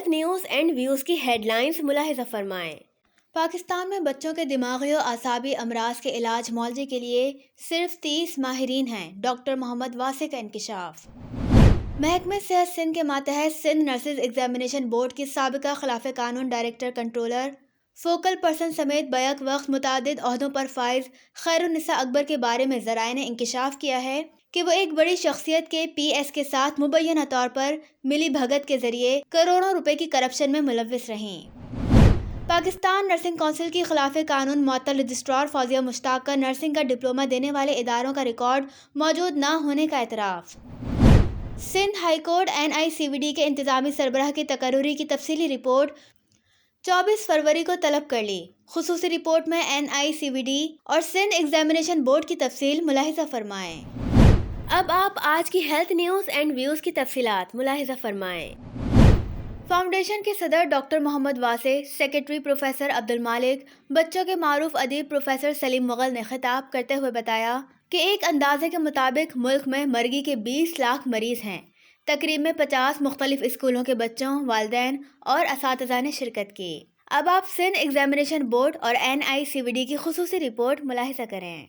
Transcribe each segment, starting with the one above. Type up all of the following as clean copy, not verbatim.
Health news and views کی head lines ملاحظہ فرمائیں۔ پاکستان میں بچوں کے دماغی و اعصابی امراض کے علاج معالجے کے لیے صرف 30 ماہرین ہیں، ڈاکٹر محمد واسع کا انکشاف۔ محکمہ صحت سندھ کے ماتحت سندھ نرسز ایگزامینیشن بورڈ کی سابقہ خلاف قانون ڈائریکٹر کنٹرولر فوکل پرسن سمیت بیک وقت متعدد عہدوں پر فائز خیر النساء اکبر کے بارے میں ذرائع نے انکشاف کیا ہے کہ وہ ایک بڑی شخصیت کے پی ایس کے ساتھ مبینہ طور پر ملی بھگت کے ذریعے کروڑوں روپے کی کرپشن میں ملوث رہیں۔ پاکستان نرسنگ کونسل کی خلاف قانون معطل رجسٹرار فوزیہ مشتاق کا نرسنگ کا ڈپلومہ دینے والے اداروں کا ریکارڈ موجود نہ ہونے کا اعتراف۔ سندھ ہائی کورٹ NICVD کے انتظامی سربراہ کی تقرری کی تفصیلی رپورٹ 24 فروری کو طلب کر لی۔ خصوصی رپورٹ میں NICVD اور سندھ ایگزامینیشن بورڈ کی تفصیل ملاحظہ فرمائیں۔ اب آپ آج کی ہیلتھ نیوز اینڈ ویوز کی تفصیلات ملاحظہ فرمائیں۔ فاؤنڈیشن کے صدر ڈاکٹر محمد واسع، سیکریٹری پروفیسر عبدالمالک، بچوں کے معروف ادیب پروفیسر سلیم مغل نے خطاب کرتے ہوئے بتایا کہ ایک اندازے کے مطابق ملک میں مرگی کے 20 لاکھ مریض ہیں۔ تقریب میں 50 مختلف اسکولوں کے بچوں، والدین اور اساتذہ نے شرکت کی۔ اب آپ سندھ ایگزامینیشن بورڈ اور NICVD کی خصوصی رپورٹ ملاحظہ کریں۔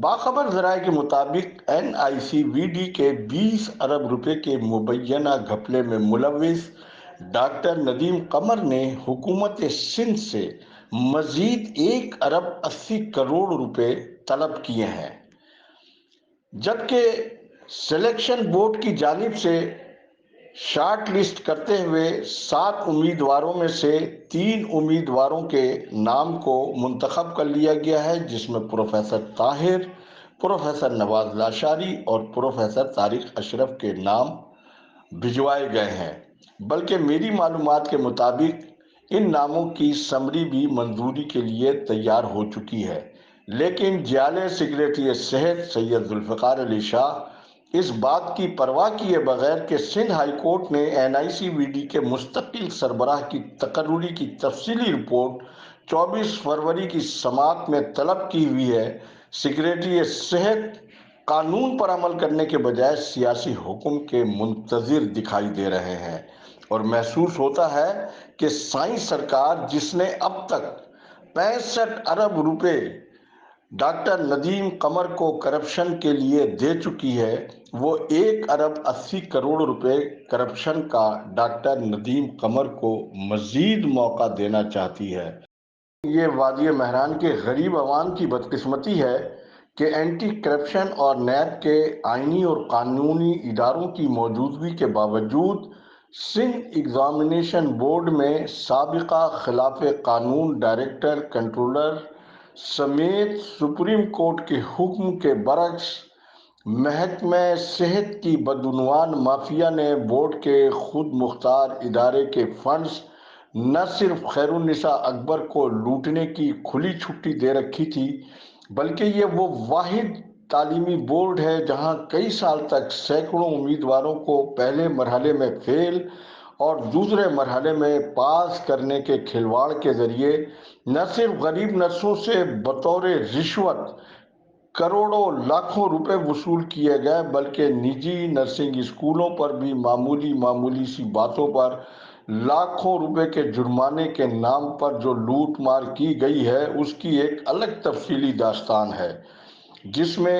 باخبر ذرائع کے مطابق NICVD کے 20 ارب روپے کے مبینہ گھپلے میں ملوث ڈاکٹر ندیم قمر نے حکومت سندھ سے مزید 1 ارب 80 کروڑ روپے طلب کیے ہیں، جبکہ سلیکشن بورڈ کی جانب سے شارٹ لسٹ کرتے ہوئے 7 امیدواروں میں سے 3 امیدواروں کے نام کو منتخب کر لیا گیا ہے، جس میں پروفیسر طاہر، پروفیسر نواز لاشاری اور پروفیسر طارق اشرف کے نام بھجوائے گئے ہیں، بلکہ میری معلومات کے مطابق ان ناموں کی سمری بھی منظوری کے لیے تیار ہو چکی ہے، لیکن جیالے سیکریٹری صحت سید ذوالفقار علی شاہ اس بات کی پرواہ کیے بغیر کہ سندھ ہائی کورٹ نے NICVD کے مستقل سربراہ کی تقرری کی تفصیلی رپورٹ 24 فروری کی سماعت میں طلب کی ہوئی ہے، سیکریٹری صحت قانون پر عمل کرنے کے بجائے سیاسی حکم کے منتظر دکھائی دے رہے ہیں، اور محسوس ہوتا ہے کہ سائیں سرکار جس نے اب تک 65 ارب روپے ڈاکٹر ندیم قمر کو کرپشن کے لیے دے چکی ہے، وہ 1 ارب 80 کروڑ روپے کرپشن کا ڈاکٹر ندیم قمر کو مزید موقع دینا چاہتی ہے۔ یہ وادی مہران کے غریب عوام کی بدقسمتی ہے کہ اینٹی کرپشن اور نیب کے آئینی اور قانونی اداروں کی موجودگی کے باوجود سندھ ایگزامینیشن بورڈ میں سابقہ خلاف قانون ڈائریکٹر کنٹرولر سمیت سپریم کورٹ کے حکم کے برعکس محکمہ صحت کی بدعنوان مافیا نے بورڈ کے خود مختار ادارے کے فنڈز نہ صرف خیر النساء اکبر کو لوٹنے کی کھلی چھٹی دے رکھی تھی، بلکہ یہ وہ واحد تعلیمی بورڈ ہے جہاں کئی سال تک سینکڑوں امیدواروں کو پہلے مرحلے میں فیل اور دوسرے مرحلے میں پاس کرنے کے کھلواڑ کے ذریعے نہ صرف غریب نرسوں سے بطور رشوت کروڑوں لاکھوں روپے وصول کیے گئے، بلکہ نجی نرسنگ اسکولوں پر بھی معمولی سی باتوں پر لاکھوں روپے کے جرمانے کے نام پر جو لوٹ مار کی گئی ہے، اس کی ایک الگ تفصیلی داستان ہے، جس میں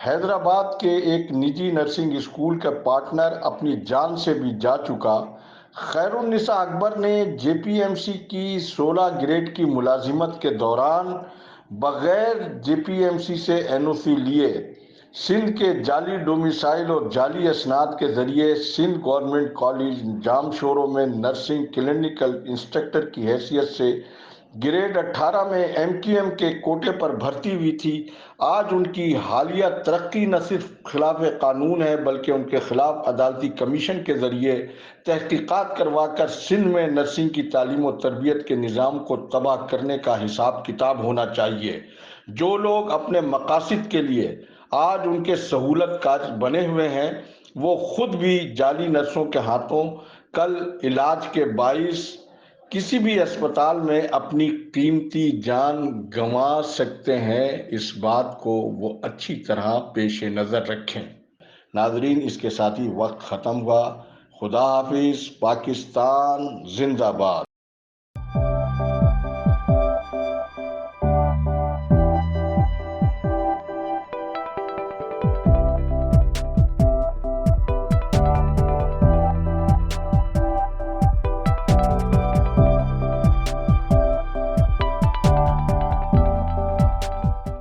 حیدرآباد کے ایک نجی نرسنگ اسکول کا پارٹنر اپنی جان سے بھی جا چکا۔ خیر النساء اکبر نے JPMC کی 16 گریڈ کی ملازمت کے دوران بغیر JPMC سے NOC لیے سندھ کے جعلی ڈومیسائل اور جعلی اسناد کے ذریعے سندھ گورنمنٹ کالج جام شوروں میں نرسنگ کلینکل انسٹرکٹر کی حیثیت سے گریڈ 18 میں MQM کے کوٹے پر بھرتی ہوئی تھی۔ آج ان کی حالیہ ترقی نہ صرف خلاف قانون ہے، بلکہ ان کے خلاف عدالتی کمیشن کے ذریعے تحقیقات کروا کر سندھ میں نرسنگ کی تعلیم و تربیت کے نظام کو تباہ کرنے کا حساب کتاب ہونا چاہیے۔ جو لوگ اپنے مقاصد کے لیے آج ان کے سہولت کار بنے ہوئے ہیں، وہ خود بھی جعلی نرسوں کے ہاتھوں کل علاج کے باعث کسی بھی اسپتال میں اپنی قیمتی جان گنوا سکتے ہیں، اس بات کو وہ اچھی طرح پیش نظر رکھیں۔ ناظرین، اس کے ساتھ ہی وقت ختم ہوا۔ خدا حافظ، پاکستان زندہ باد۔